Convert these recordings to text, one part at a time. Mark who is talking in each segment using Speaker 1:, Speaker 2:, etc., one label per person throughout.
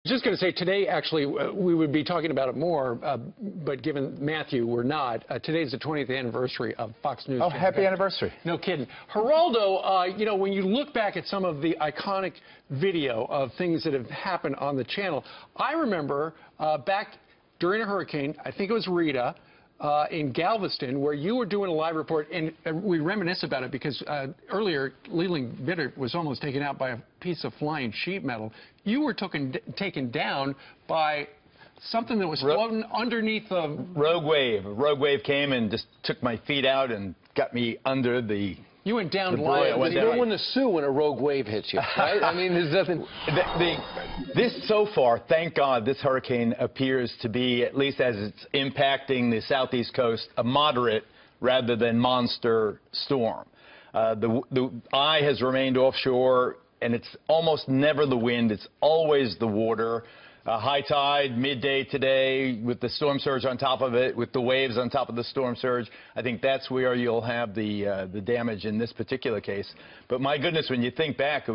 Speaker 1: Just going to say today, actually, we would be talking about it more, but given Matthew, we're not. Today's the 20th anniversary of Fox News.
Speaker 2: Oh, happy anniversary.
Speaker 1: No kidding. Geraldo, you know, when you look back at some of the iconic video of things that have happened on the channel, I remember back during a hurricane, I think it was Rita, in Galveston, where you were doing a live report, and we reminisce about it because earlier Leland Bittert was almost taken out by a piece of flying sheet metal. You were taken down by something that was floating underneath the
Speaker 2: rogue wave. A rogue wave came and just took my feet out and got me under the.
Speaker 1: You went down
Speaker 3: live. You don't want to sue when a rogue wave hits you, right? I mean, there's nothing.
Speaker 2: This so far, thank God, this hurricane appears to be, at least as it's impacting the southeast coast, a moderate rather than monster storm. The eye has remained offshore, and it's almost never the wind. It's always the water. High tide, midday today, with the storm surge on top of it, with the waves on top of the storm surge. I think that's where you'll have the damage in this particular case. But my goodness, when you think back,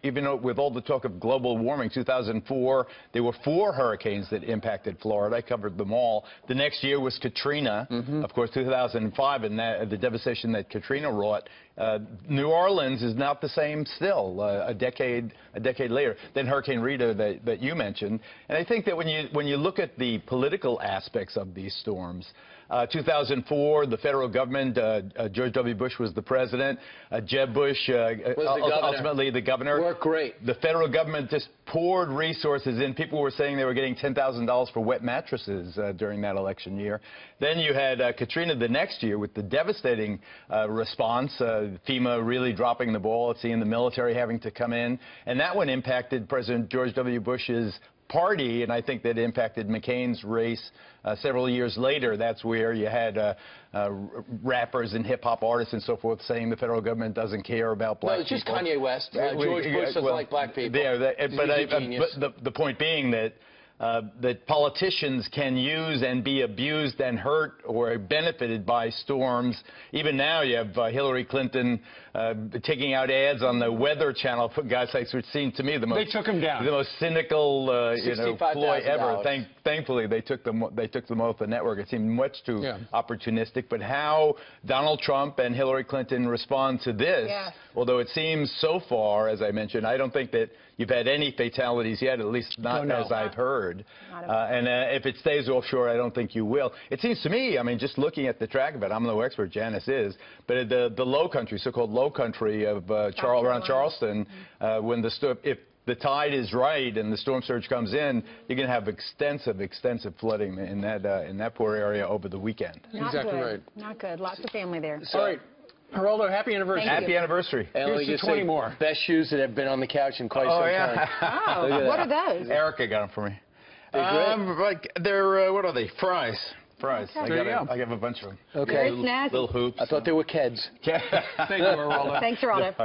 Speaker 2: even with all the talk of global warming, 2004, there were 4 hurricanes that impacted Florida. I covered them all. The next year was Katrina, of course, 2005, and the devastation that Katrina wrought. New Orleans is not the same still, a decade later. Then Hurricane Rita that you mentioned. And I think that when you look at the political aspects of these storms, 2004, the federal government, George W. Bush was the president. Jeb Bush, ultimately the governor.
Speaker 3: Worked great.
Speaker 2: The federal government just poured resources in. People were saying they were getting $10,000 for wet mattresses during that election year. Then you had Katrina the next year with the devastating response, FEMA really dropping the ball, seeing the military having to come in. And that one impacted President George W. Bush's party, and I think that impacted McCain's race several years later. That's where you had rappers and hip-hop artists and so forth saying the federal government doesn't care about black people.
Speaker 3: No, it's just Kanye West. George Bush doesn't like black people.
Speaker 2: But the point being that that politicians can use and be abused and hurt or benefited by storms. Even now you have Hillary Clinton taking out ads on the Weather Channel, for God's sakes, which seemed to me the most,
Speaker 1: they took him down.
Speaker 2: The most cynical ploy ever. Thankfully they took them off the network. It seemed much too opportunistic. But how Donald Trump and Hillary Clinton respond to this, although it seems so far, as I mentioned, I don't think that you've had any fatalities yet, at least not as I've heard. And if it stays offshore, I don't think you will. It seems to me, I mean, just looking at the track of it, I'm no expert, Janice is, but the low country, so-called low country of around Charleston, if the tide is right and the storm surge comes in, you're going to have extensive flooding in that poor area over the weekend.
Speaker 1: Exactly right.
Speaker 4: Not good. Lots of family there.
Speaker 1: All right. Geraldo, happy anniversary.
Speaker 2: Happy anniversry.
Speaker 3: And let me just say, more. Best shoes that have been on the couch in quite some time.
Speaker 4: Oh, what are those?
Speaker 2: Erica got them for me.
Speaker 3: They're
Speaker 2: what are they? Fries. Fries.
Speaker 4: Okay.
Speaker 2: I have a bunch of them.
Speaker 3: Okay.
Speaker 4: Very snazzy.
Speaker 2: Little hoops.
Speaker 3: I thought they were Keds.
Speaker 1: Thank you, Geraldo.
Speaker 4: Thanks, Geraldo.